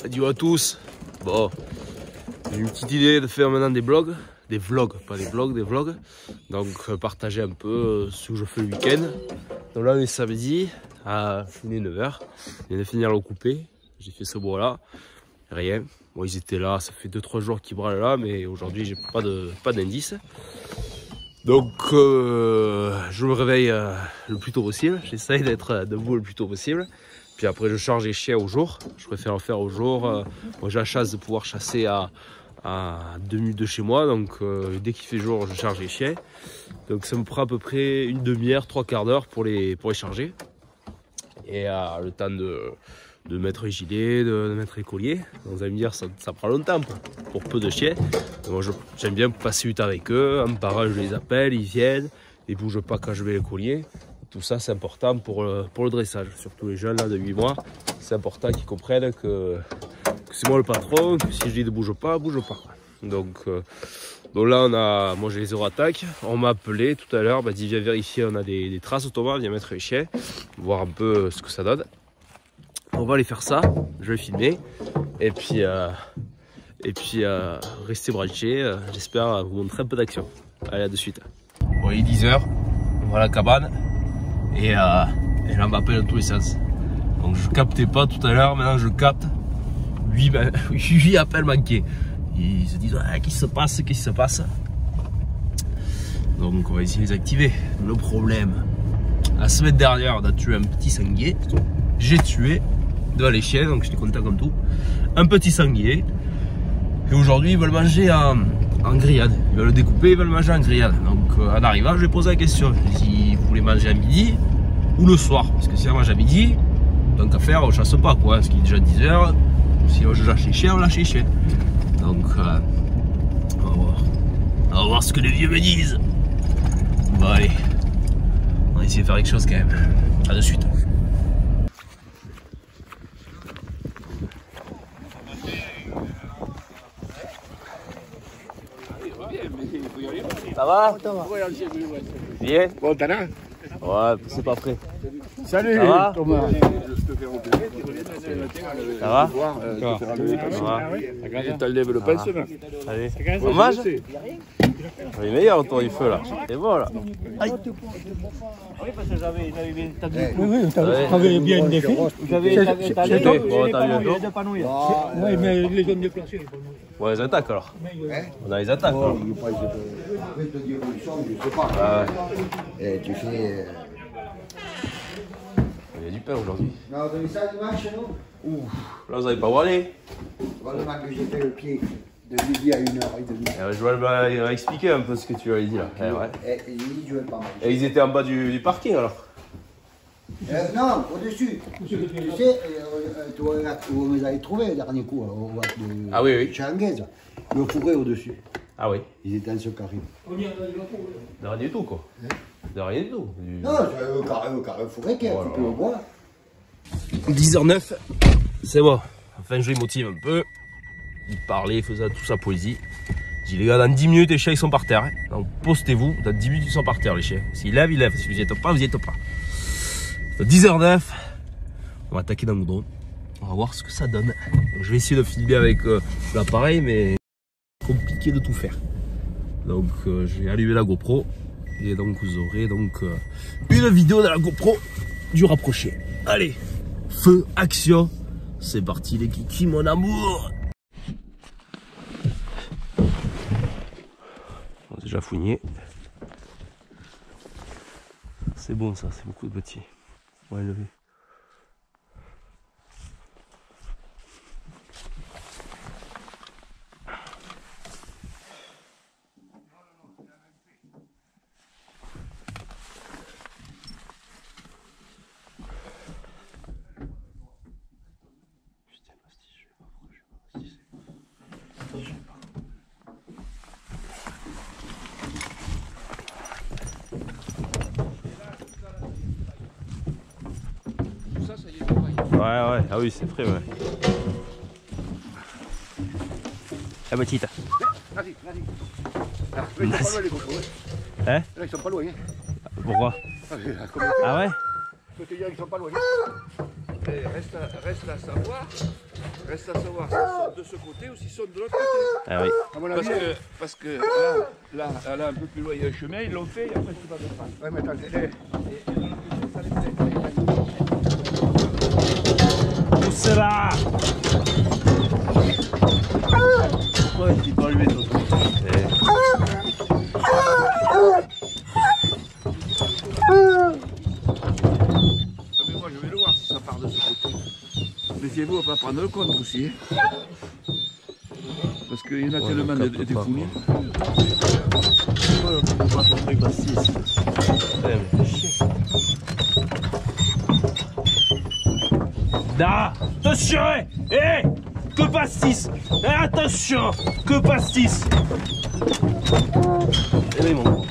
Adieu à tous. Bon, j'ai une petite idée de faire maintenant des vlogs, pas des vlogs, des vlogs. Donc partager un peu ce que je fais le week-end. Donc là on est samedi, il est 9h, je viens de finir le coupé, j'ai fait ce bois là, rien. Bon ils étaient là, ça fait 2-3 jours qu'ils brûlent là, mais aujourd'hui j'ai pas d'indice. Donc je me réveille le plus tôt possible, j'essaye d'être debout le plus tôt possible. Puis après je charge les chiens au jour, je préfère le faire au jour. Moi j'ai la chance de pouvoir chasser à 2 minutes de chez moi, donc dès qu'il fait jour je charge les chiens. Donc ça me prend à peu près une demi-heure, 3/4 d'heure pour les charger. Et le temps de mettre les gilets, de mettre les colliers. Donc vous allez me dire ça prend longtemps pour peu de chiens. Moi j'aime bien passer du temps avec eux, un par un je les appelle, ils viennent, ils ne bougent pas quand je mets les colliers. Tout ça c'est important pour le dressage, surtout les jeunes là de 8 mois. C'est important qu'ils comprennent que c'est moi le patron, que si je dis ne bouge pas, bouge pas. Donc là moi j'ai les 0 attaques. On m'a appelé tout à l'heure, dit viens vérifier, on a des traces automates, viens mettre les chiens, voir un peu ce que ça donne. On va aller faire ça, je vais filmer et puis restez branchés, j'espère vous montrer un peu d'action. Allez, à de suite. Bon, il est 10h, on va à la cabane et là on m'appelle dans tous les sens. Donc je captais pas tout à l'heure, maintenant je capte 8 appels manqués. Ils se disent ah, qu'est-ce qui se passe. Donc on va essayer de les activer. Le problème, la semaine dernière on a tué un petit sanglier. J'ai tué devant les chiens, donc j'étais content comme tout. Un petit sanglier. Et aujourd'hui ils veulent manger en grillade. Ils veulent le découper, ils veulent manger en grillade. Donc en arrivant je vais poser la question. Je dis si vous voulez manger à midi ou le soir. Parce que si on mange à midi, donc à faire on chasse pas quoi. Parce qu'il est déjà 10h. Si je lâche les chiens, on lâche les chiens. Donc on va voir ce que les vieux me disent. Bon allez, on va essayer de faire quelque chose quand même. A de suite. Ça va? Bien? Bon, t'en as? Ouais, c'est pas prêt. Salut ça va Thomas. Ça va? T'enlèves le pansement. Allez, on mange? Il est meilleur autour du feu là. C'est bon là. Aïe. Oui, parce que j'avais bien t'avais bien défait. Oui, mais les zones déplacées. Bon, les attaques alors. On a les attaques alors. Je vais te dire où ils sont, je sais pas. Et tu fais. Il y a du pain aujourd'hui. Non, vous avez ça dimanche chez nous? Ouf, là vous n'allez pas voir aller. Voilà que j'ai fait le pied de midi à 1h30. Joël va expliquer un peu ce que tu avais dit là. Et il jouait pas mal. Et ils étaient en bas du parking alors? Non, au-dessus. Tu sais, vous me avez trouvé le dernier coup au watt de ah oui. Changaise. Le fourré au-dessus. Ah oui. Ils étaient en ce carré. De rien du tout quoi. De rien du tout. Non, c'est le carré fourré qui est un petit peu au bois. 10h09, c'est bon. Enfin je les motive un peu. Il parlait, il faisait toute sa poésie. Je dis les gars, dans 10 minutes les chiens ils sont par terre. Donc postez-vous, dans 10 minutes ils sont par terre les chiens. S'ils lèvent, ils lèvent. Si vous n'y êtes pas, vous n'y êtes pas. 10h09, on va attaquer dans le drone. On va voir ce que ça donne. Donc, je vais essayer de filmer avec l'appareil, mais c'est compliqué de tout faire. Donc je vais allumer la GoPro. Et donc vous aurez donc une vidéo de la GoPro du rapproché. Allez, feu, action. C'est parti les kikis, mon amour. On a déjà fouillé. C'est bon ça, c'est beaucoup de petits. On va lever. Ouais, ah oui, c'est frais, ouais. La petite. Vas-y. Là, ils sont pas loin les GoPros. Hein? Là, ils sont pas loin. Pourquoi? Ah ouais? Je peux te dire, ils sont pas loin. Mais reste à savoir s'ils sont de ce côté ou s'ils sont de l'autre côté. Ah oui. Parce que là, un peu plus loin, il y a un chemin, ils l'ont fait et après, tu vas le faire. Ouais, mais attends, Où c'est là? Pourquoi tu peux enlever ton truc? Mais moi, je vais le voir si ça part de ce côté. Méfiez-vous à ne pas prendre le compte aussi. Parce qu'il y en a tellement de fouilles. Da! Attention! Eh! Que pastis! Eh, attention! Que pastis! Eh oui, mon gros.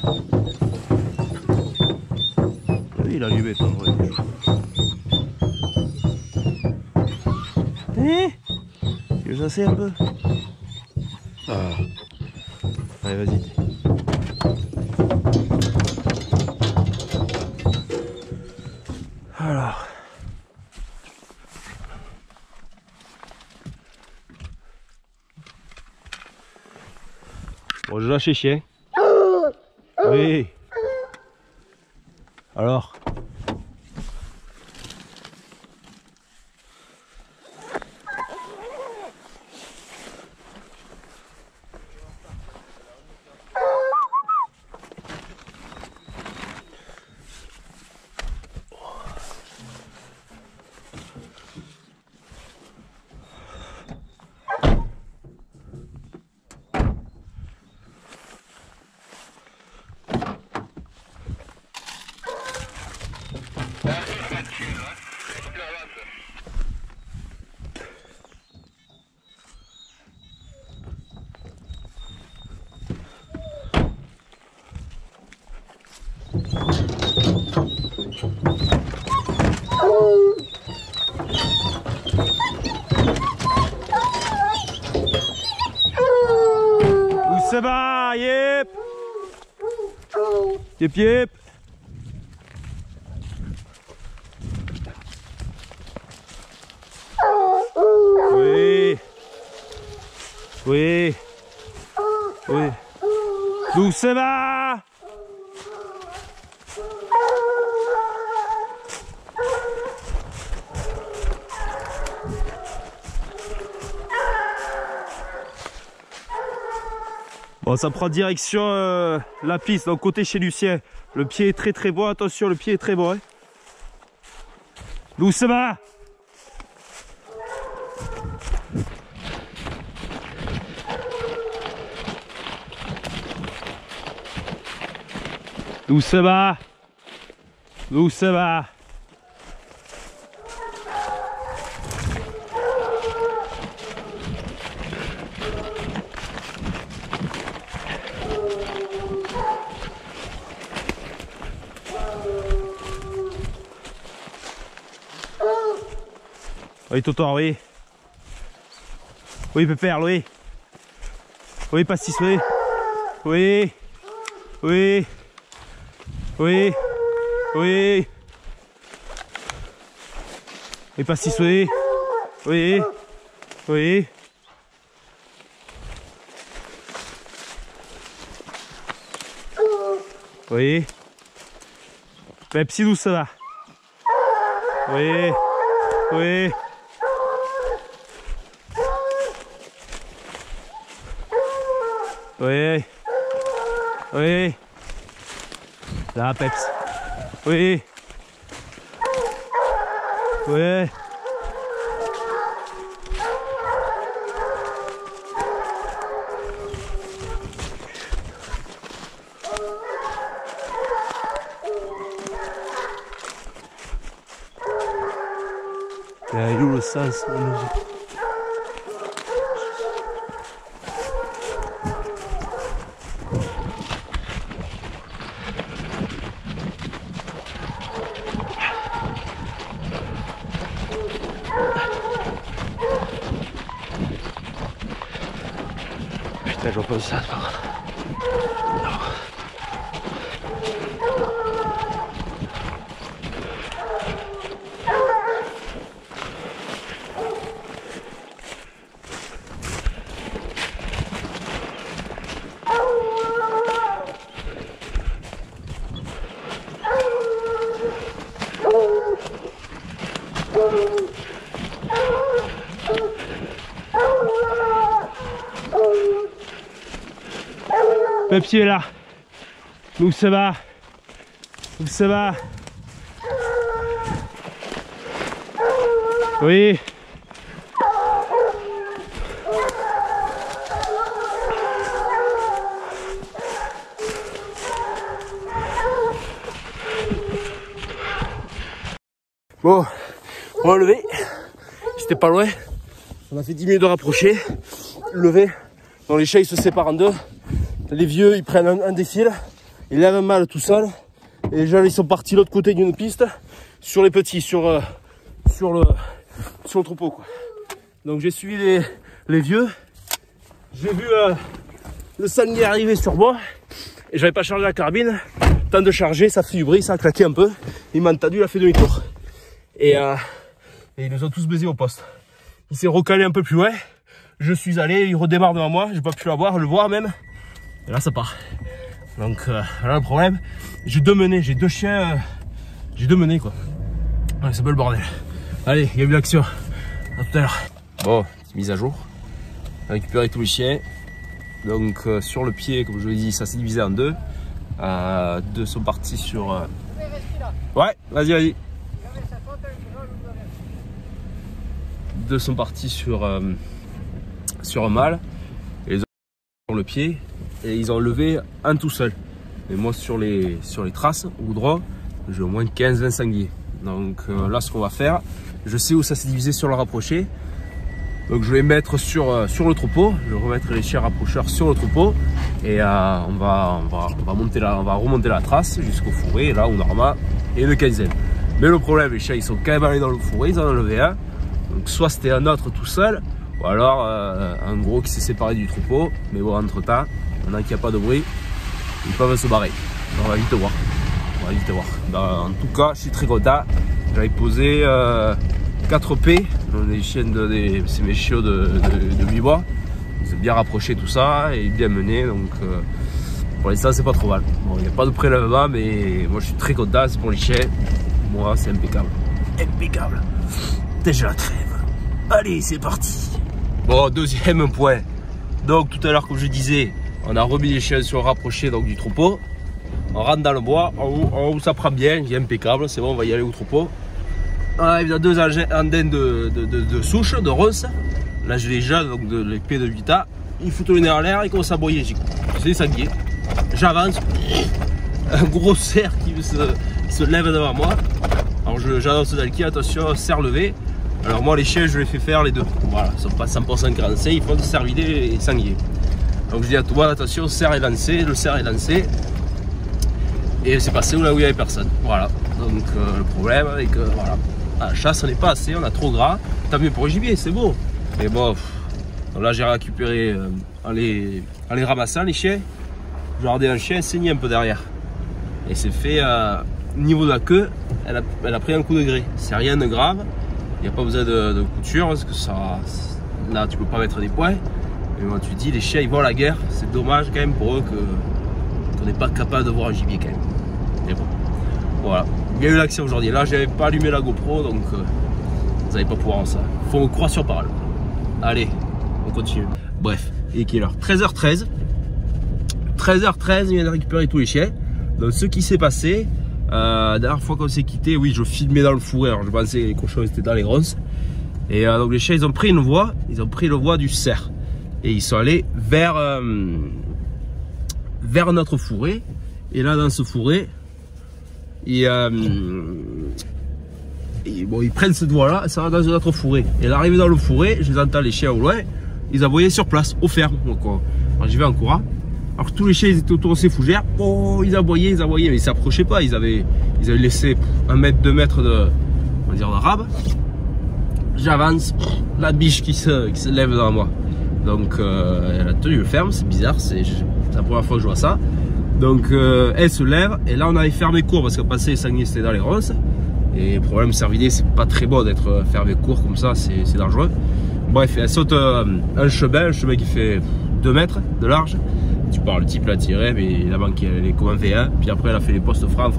Oui, il a allumé ton vrai. Eh? Je sais un peu. Ah. Allez, vas-y. Alors. Bon, je lâche les chiens. Oui. Alors. Où c'est va? Yep! Yep, yep! Oui! Oui! Oui! D'où ça va? Bon, ça prend direction la piste, donc côté chez Lucien. Le pied est très bon, attention, le pied est très bon. Hein. D'où ça va? D'où ça va? D'où ça va? Oui, Toto, oui. Oui, Pépère, oui. Oui, Pastis, oui. Oui. Oui. Oui. Oui. Oui, Pastis, oui. Oui. Oui. Oui. Pepsi, d'où ça va? Oui. Oui. Oui. Oui. Là, Peps. Oui. Oui. Il y a où le sens? Putain, j'en pense ça. Le pied là. Donc ça va. Donc ça va. Oui. Bon, on va lever. J'étais pas loin. On a fait 10 minutes de rapprocher. Lever. Donc les chats ils se séparent en deux. Les vieux ils prennent un des fils. Ils lèvent un mâle tout seul. Et les jeunes ils sont partis de l'autre côté d'une piste. Sur les petits, sur le troupeau quoi. Donc j'ai suivi les vieux. J'ai vu le sanglier arriver sur moi. Et j'avais pas chargé la carabine. Temps de charger, ça fait du bruit, ça a claqué un peu. Il m'a entendu, il a fait demi-tour. Et ils nous ont tous baisés au poste. Il s'est recalé un peu plus loin. Je suis allé, il redémarre devant moi. J'ai pas pu le voir même. Et là, ça part. Donc, voilà le problème. J'ai deux menés, j'ai deux chiens. J'ai deux menés, quoi. Ouais, c'est pas le bordel. Allez, il y a eu l'action. À tout à l'heure. Bon, petite mise à jour. J'ai récupéré tous les chiens. Donc, sur le pied, comme je vous l'ai dit, ça s'est divisé en deux. Deux sont partis sur. Ouais, vas-y. Deux sont partis sur un mâle et les autres sur le pied et ils ont levé un tout seul. Et moi sur les traces au goudron, j'ai au moins 15-20 sangliers. Donc là ce qu'on va faire, je sais où ça s'est divisé sur le rapproché. Donc je vais mettre sur le troupeau, je vais remettre les chiens rapprocheurs sur le troupeau et on va remonter la trace jusqu'au fourré et là où Norma est le 15e. Mais le problème, les chiens ils sont quand même allés dans le fourré, ils en ont levé un. Donc soit c'était un autre tout seul, ou alors un gros qui s'est séparé du troupeau. Mais bon, entre temps, maintenant qu'il n'y a pas de bruit, ils peuvent se barrer. On va vite voir. En tout cas, je suis très content. J'avais posé 4 P. Les chiens c'est mes chiots de 8 mois. Ils ont bien rapproché tout ça et bien mené. Donc pour l'instant, c'est pas trop mal. Bon, il n'y a pas de prélèvement, mais moi je suis très content. C'est pour les chiens. Moi, c'est impeccable. Déjà la trêve. Allez, c'est parti. Bon, deuxième point. Donc tout à l'heure, comme je disais, on a remis les chiens sur le rapproché donc, du troupeau. On rentre dans le bois. En haut, ça prend bien. Il est impeccable. C'est bon, on va y aller au troupeau. On arrive dans deux andins de souche, de ronces. Là, je les jeunes, donc de l'épée de 8 ans. Ils foutent le nez en l'air, ils commencent à broyer. C'est des sangliers. J'avance. Un gros cerf qui se lève devant moi. Alors j'annonce dans le qui, attention, cerf levé. Alors moi les chiens je les fais faire les deux. Voilà, ils sont pas 100% cransés, ils font de cervidés et sanglier. Donc je dis à toi attention, cerf est lancé, le cerf est lancé. Et c'est passé là où il n'y avait personne. Voilà. Donc le problème avec voilà. À la chasse on n'est pas assez, on a trop gras. Tant mieux pour le gibier, c'est beau. Mais bon, donc là j'ai récupéré en les ramassant les chiens. J'ai regardé un chien saigner un peu derrière. Et c'est fait au niveau de la queue, elle a pris un coup de gré. C'est rien de grave. Il n'y a pas besoin de couture parce que ça, là tu peux pas mettre des points. Mais moi tu dis les chiens ils vont à la guerre. C'est dommage quand même pour eux qu'on n'est pas capable de voir un gibier quand même. Mais bon, voilà. Il y a eu l'action aujourd'hui. Là j'avais pas allumé la GoPro donc vous n'allez pas pouvoir en ça. Faut me croire sur parole. Allez, on continue. Bref, et qui est l'heure 13h13. 13h13, il vient de récupérer tous les chiens. Donc ce qui s'est passé. La dernière fois qu'on s'est quitté, oui, je filmais dans le fourré. Alors je pensais que les cochons étaient dans les ronces. Et donc les chiens, ils ont pris une voie. Ils ont pris le voie du cerf. Et ils sont allés vers notre fourré. Et là, dans ce fourré, bon, ils prennent cette voie-là. Ça va dans notre fourré. Et l'arrivée dans le fourré, je les entends les chiens au loin. Ils aboyaient sur place, au ferme. Donc, alors j'y vais en courant. Alors tous les chiens ils étaient autour de ces fougères, oh ils aboyaient, mais ils s'approchaient pas, ils avaient laissé 1 mètre, 2 mètres de rab. J'avance, la biche qui se lève devant moi. Donc elle a tenu le ferme, c'est bizarre, c'est la première fois que je vois ça. Donc elle se lève et là on avait fermé court parce qu'à passer les sangliers c'était dans les ronces. Et le problème cervidé c'est pas très bon d'être fermé court comme ça, c'est dangereux. Bref, elle saute un chemin qui fait 2 mètres de large. Tu pars, le type l'a tiré, mais la banque elle est comme un V1. Puis après elle a fait les postes francs.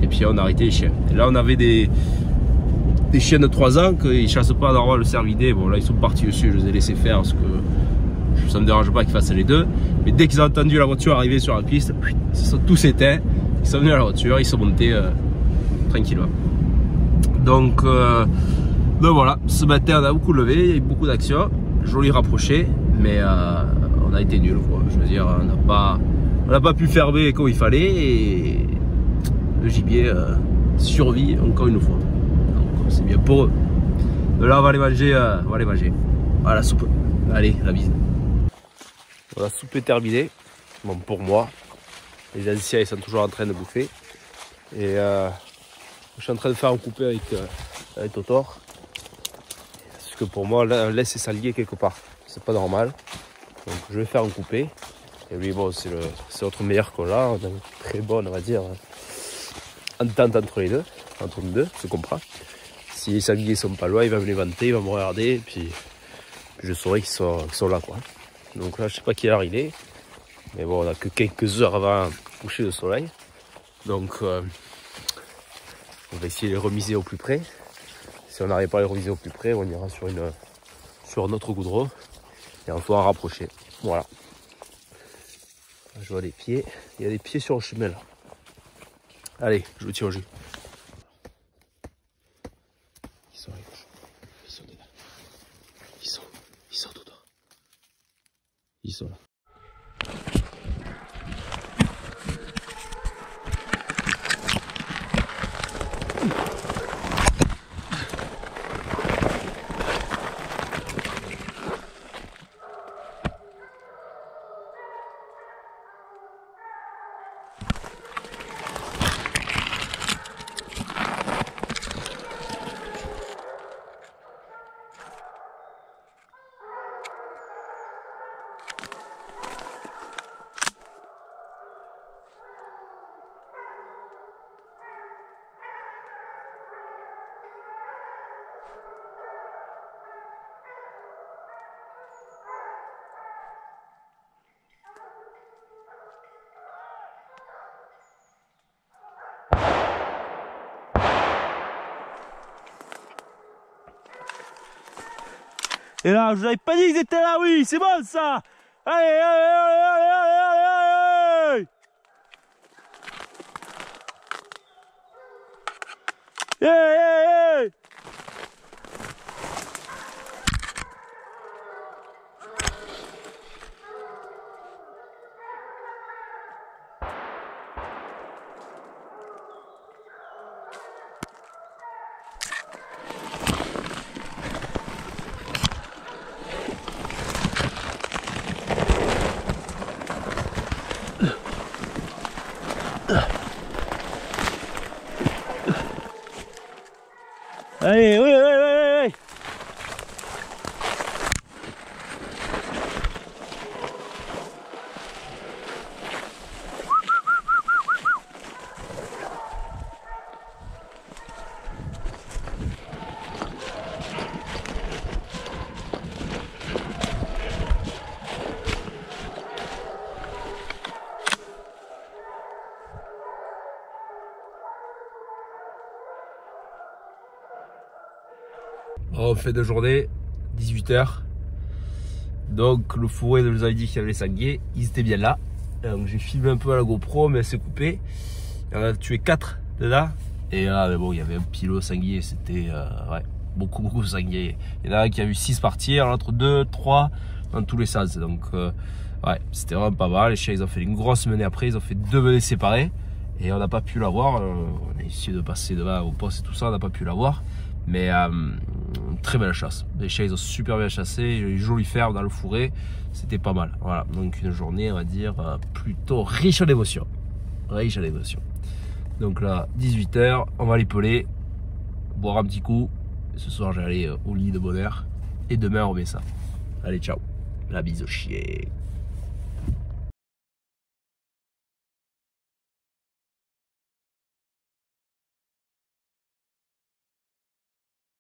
Et puis on a arrêté les chiens. Et là on avait des chiens de 3 ans qu'ils ne chassent pas normalement le cervidé. Bon là ils sont partis dessus, je les ai laissés faire parce que ça me dérange pas qu'ils fassent les deux. Mais dès qu'ils ont entendu la voiture arriver sur la piste, ils se sont tous éteints. Ils sont venus à la voiture, ils sont montés tranquillement. Donc voilà, ce matin on a beaucoup levé, il y a eu beaucoup d'actions, joli rapproché, mais on a été nuls quoi. Je veux dire, on n'a pas pu fermer comme il fallait et le gibier survit encore une fois. Donc c'est bien pour eux. De là on va aller manger, à la soupe. Allez, la bise. La soupe est terminée. Bon, pour moi, les anciens ils sont toujours en train de bouffer. Et je suis en train de faire un coupé avec Totor. Parce que pour moi, là, on laisse s'allier quelque part. C'est pas normal. Donc je vais faire un coupé. Et lui, bon, c'est notre meilleur qu'on a. On a une très bonne, on va dire, entente entre les deux. Entre nous deux, se comprend. Si les sangliers sont pas loin, il va me les vanter, il va me regarder. Et puis je saurai qu'ils sont là, quoi. Donc là, je sais pas quelle heure il est. Mais bon, on a que quelques heures avant le coucher de soleil. Donc on va essayer de les remiser au plus près. Si on n'arrive pas à les remiser au plus près, on ira sur un autre goudron et on fera rapprocher. Voilà. Je vois les pieds. Il y a des pieds sur le chemin là. Allez, je vous tiens au jus. Ils sont à gauche. Ils sont dedans. Ils sont tout dehors. Ils sont là. Et là, je vous avais pas dit qu'ils étaient là, oui, c'est bon ça. Allez, allez, allez, allez, allez, allez, allez. Hey, hey, hey. Allez, oui, oui, oui, oui. On fait de journée, 18 h. Donc le fourré de nous avait dit qu'il y avait les sangliers, ils étaient bien là. Donc j'ai filmé un peu à la GoPro, mais c'est coupé. On a tué 4 dedans. Et là, mais bon, il y avait un pilot sanglier, c'était ouais, beaucoup de sangliers. Il y en a un qui a vu 6 partir, l'autre 2, 3, dans tous les sens. Donc ouais, c'était vraiment pas mal. Les chiens, ils ont fait une grosse menée après, ils ont fait 2 menées séparées. Et on n'a pas pu l'avoir. On a essayé de passer devant au poste et tout ça, on n'a pas pu l'avoir. Mais très belle chasse. Les chiens ils ont super bien chassé, joli ferme dans le fourré, c'était pas mal. Voilà, donc une journée on va dire plutôt riche en émotions. Riche en émotions. Donc là, 18 h, on va les peler, boire un petit coup. Ce soir j'allais au lit de bonne heure. Et demain on remet ça. Allez, ciao. La bise au chien.